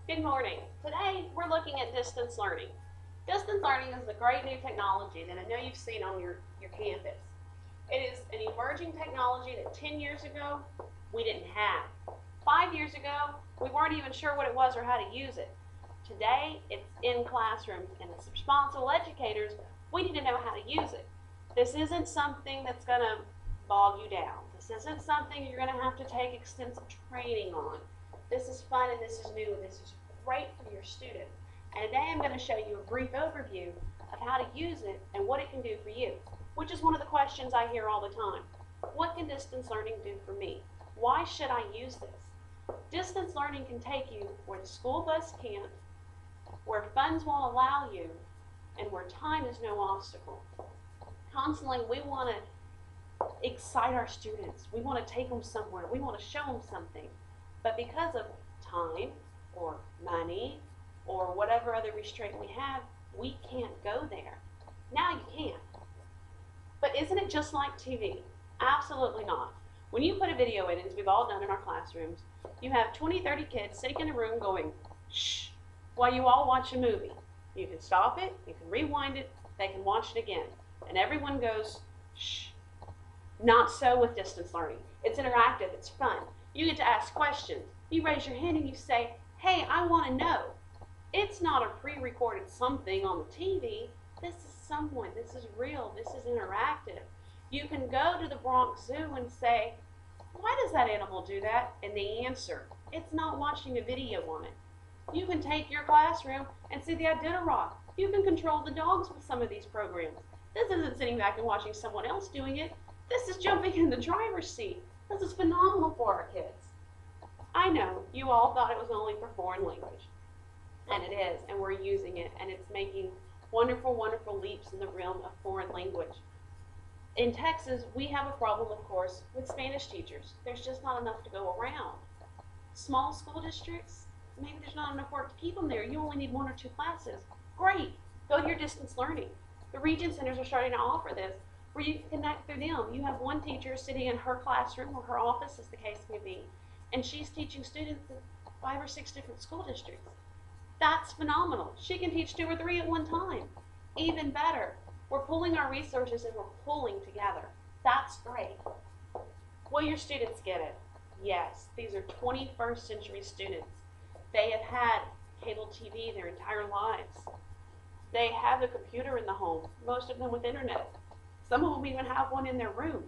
Good morning. Today we're looking at distance learning. Distance learning is a great new technology that I know you've seen on your campus. It is an emerging technology that 10 years ago we didn't have. 5 years ago we weren't even sure what it was or how to use it. Today it's in classrooms, and as responsible educators we need to know how to use it. This isn't something that's going to bog you down. This isn't something you're going to have to take extensive training on. This is fun and this is new and this is great for your students. And today I'm going to show you a brief overview of how to use it and what it can do for you, which is one of the questions I hear all the time. What can distance learning do for me? Why should I use this? Distance learning can take you where the school bus can't, where funds won't allow you, and where time is no obstacle. Constantly, we want to excite our students. We want to take them somewhere. We want to show them something. But because of time or money or whatever other restraint we have, we can't go there. Now you can. But isn't it just like TV? Absolutely not. When you put a video in, as we've all done in our classrooms, you have 20, 30 kids sitting in a room going, shh, while you all watch a movie. You can stop it, you can rewind it, they can watch it again. And everyone goes, shh. Not so with distance learning. It's interactive, it's fun. You get to ask questions. You raise your hand and you say, hey, I want to know. It's not a pre-recorded something on the TV. This is someone. This is real. This is interactive. You can go to the Bronx Zoo and say, why does that animal do that? And the answer, it's not watching a video on it. You can take your classroom and see the Iditarod. You can control the dogs with some of these programs. This isn't sitting back and watching someone else doing it. This is jumping in the driver's seat. This is phenomenal for our kids. I know you all thought it was only for foreign language, and it is, and we're using it, and it's making wonderful, wonderful leaps in the realm of foreign language. In Texas, we have a problem, of course, with Spanish teachers. There's just not enough to go around. Small school districts, maybe there's not enough work to keep them there. You only need 1 or 2 classes. Great, go to your distance learning. The region centers are starting to offer this, where you can connect through them. You have one teacher sitting in her classroom or her office, as the case may be, and she's teaching students in 5 or 6 different school districts. That's phenomenal. She can teach 2 or 3 at one time. Even better, we're pulling our resources and we're pulling together. That's great. Will your students get it? Yes, these are 21st century students. They have had cable TV their entire lives. They have a computer in the home, most of them with internet. Some of them even have one in their room.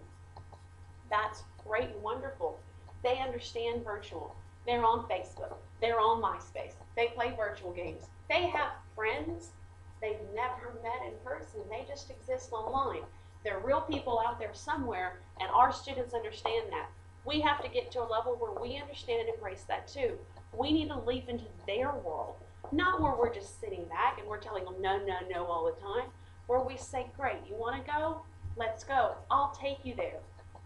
That's great and wonderful. They understand virtual. They're on Facebook. They're on MySpace. They play virtual games. They have friends they've never met in person. They just exist online. There are real people out there somewhere, and our students understand that. We have to get to a level where we understand and embrace that too. We need to leap into their world, not where we're just sitting back and we're telling them no, no, no all the time. Where we say, great, you want to go? Let's go. I'll take you there.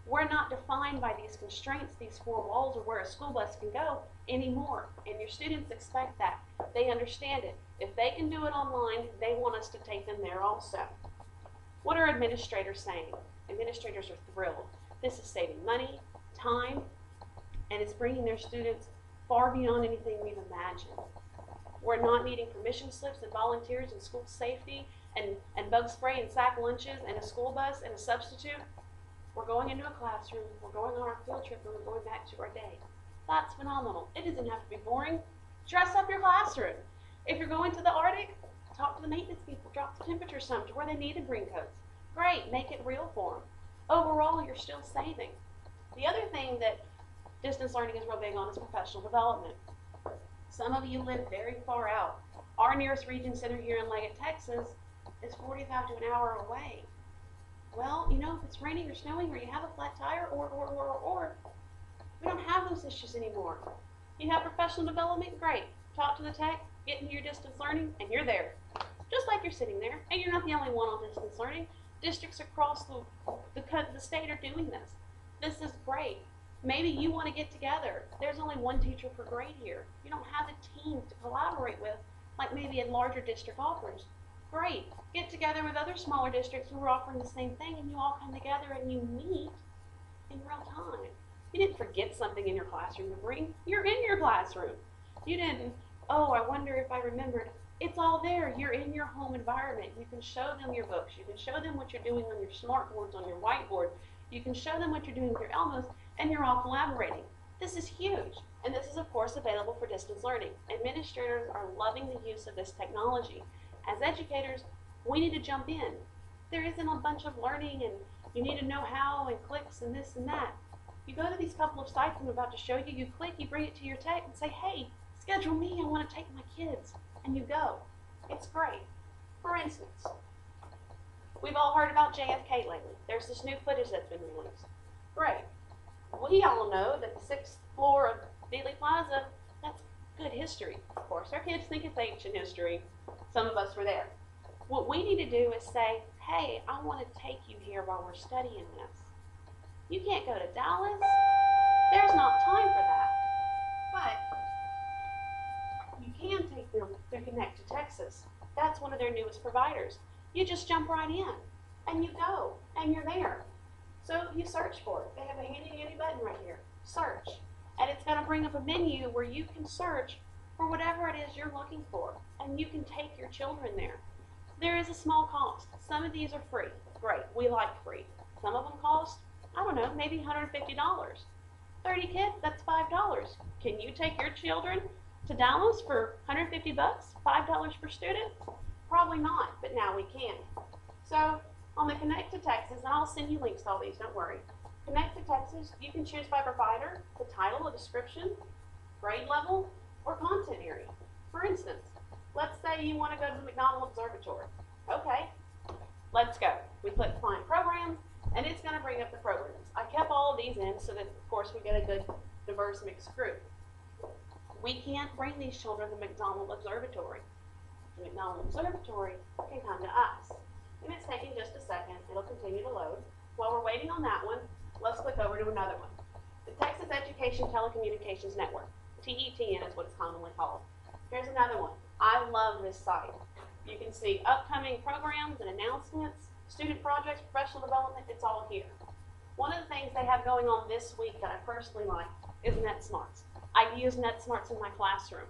We're not defined by these constraints, these 4 walls, or where a school bus can go anymore. And your students expect that. They understand it. If they can do it online, they want us to take them there also. What are administrators saying? Administrators are thrilled. This is saving money, time, and it's bringing their students far beyond anything we've imagined. We're not needing permission slips and volunteers and school safety and bug spray and sack lunches and a school bus and a substitute. We're going into a classroom, we're going on our field trip, and we're going back to our day. That's phenomenal. It doesn't have to be boring. Dress up your classroom. If you're going to the Arctic, talk to the maintenance people, drop the temperature some to where they need to bring coats. Great, make it real for them. Overall, you're still saving. The other thing that distance learning is real big on is professional development. Some of you live very far out. Our nearest region center here in Leggett, Texas is 45 to an hour away. Well, you know, if it's raining or snowing or you have a flat tire or, we don't have those issues anymore. You have professional development, great. Talk to the tech, get into your distance learning, and you're there. Just like you're sitting there, and you're not the only one on distance learning. Districts across the state are doing this. This is great. Maybe you want to get together. There's only one teacher per grade here. You don't have a team to collaborate with like maybe a larger district offers. Great. Get together with other smaller districts who are offering the same thing, and you all come together and you meet in real time. You didn't forget something in your classroom to bring. You're in your classroom. You didn't Oh, I wonder if I remembered. It's all there. You're in your home environment. You can show them your books. You can show them what you're doing on your smart boards, on your whiteboard. You can show them what you're doing with your elbows, and you're all collaborating. This is huge. And this is, of course, available for distance learning. Administrators are loving the use of this technology. As educators, we need to jump in. There isn't a bunch of learning, and you need to know how, and clicks, and this and that. You go to these couple of sites I'm about to show you, you click, you bring it to your tech, and say, hey, schedule me, I want to take my kids. And you go. It's great. For instance, we've all heard about JFK lately. There's this new footage that's been released. Great. We all know that the 6th floor of Dealey Plaza, that's good history. Of course, our kids think it's ancient history. Some of us were there. What we need to do is say, hey, I want to take you here while we're studying this. You can't go to Dallas. There's not time for that. But you can take them to Connect to Texas. That's one of their newest providers. You just jump right in, and you go, and you're there. So you search for it. They have a handy-dandy button right here. Search. And it's going to bring up a menu where you can search for whatever it is you're looking for, and you can take your children there. There is a small cost. Some of these are free. Great. We like free. Some of them cost, I don't know, maybe $150. 30 kids, that's $5. Can you take your children to Dallas for $150, $5 per student? Probably not, but now we can. So on the Connect to Texas, and I'll send you links to all these, don't worry. Connect to Texas, you can choose by provider, the title, a description, grade level, or content area. For instance, let's say you want to go to the McDonald Observatory. Okay, let's go. We click Find Programs, and it's going to bring up the programs. I kept all of these in so that, of course, we get a good, diverse, mixed group. We can't bring these children to the McDonald Observatory. The McDonald Observatory can come to us. And it's taking just a second. It'll continue to load. While we're waiting on that one, let's click over to another one. The Texas Education Telecommunications Network. TETN is what it's commonly called. Here's another one. I love this site. You can see upcoming programs and announcements, student projects, professional development, it's all here. One of the things they have going on this week that I personally like is NetSmarts. I use NetSmarts in my classroom.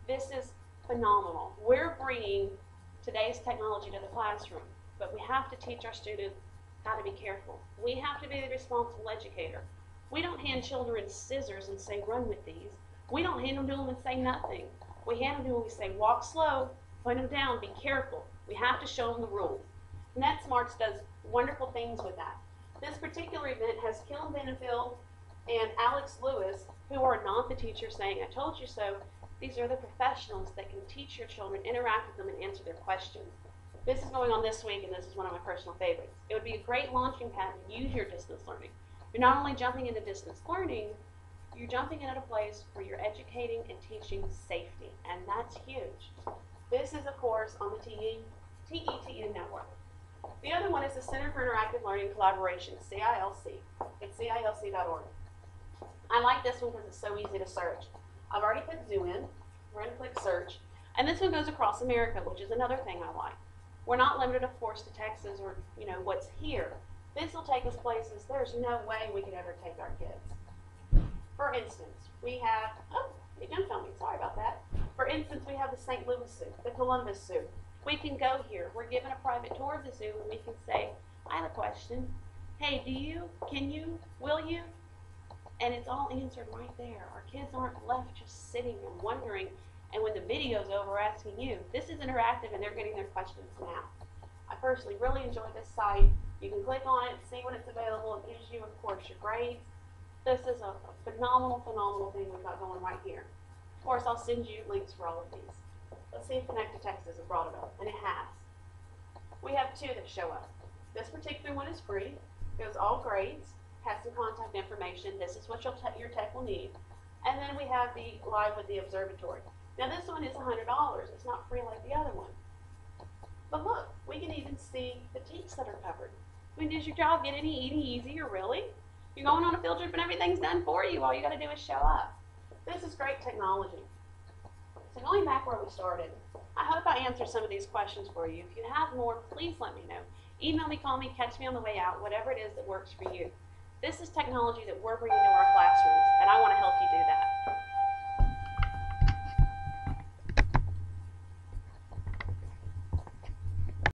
This is phenomenal. We're bringing today's technology to the classroom, but we have to teach our students how to be careful. We have to be the responsible educator. We don't hand children scissors and say, run with these. We don't hand them to them and say nothing. We hand them to them and we say, walk slow, point them down, be careful. We have to show them the rules. NetSmarts does wonderful things with that. This particular event has Kim Benefield and Alex Lewis, who are not the teachers saying, I told you so. These are the professionals that can teach your children, interact with them, and answer their questions. This is going on this week, and this is one of my personal favorites. It would be a great launching pad to use your distance learning. You're not only jumping into distance learning, you're jumping in at a place where you're educating and teaching safety, and that's huge. This is, of course, on the TETN network. The other one is the Center for Interactive Learning and Collaboration, CILC. It's CILC.org. I like this one because it's so easy to search. I've already put Zoo in. We're going to click search. And this one goes across America, which is another thing I like. We're not limited, of course, to Texas or, what's here. This will take us places there's no way we could ever take our kids. For instance, we have, it jumped on me, sorry about that. For instance, we have the St. Louis Zoo, the Columbus Zoo. We can go here. We're given a private tour of the zoo, and we can say, I have a question. Hey, do you, can you, will you? And it's all answered right there. Our kids aren't left just sitting and wondering, and when the video's over, asking you. This is interactive, and they're getting their questions now. I personally really enjoy this site. You can click on it, see when it's available. It gives you, of course, your grades. This is a phenomenal, phenomenal thing we've got going right here. Of course, I'll send you links for all of these. Let's see if Connect to Texas has brought it up, and it has. We have two that show up. This particular one is free. Goes all grades, has some contact information. This is what your tech will need. And then we have the Live with the Observatory. Now this one is $100. It's not free like the other one. But look, we can even see the teaks that are covered. I mean, does your job get any easier, really? You're going on a field trip and everything's done for you. All you got to do is show up. This is great technology. So going back where we started, I hope I answered some of these questions for you. If you have more, please let me know. Email me, call me, catch me on the way out, whatever it is that works for you. This is technology that we're bringing to our classrooms, and I want to help you do that.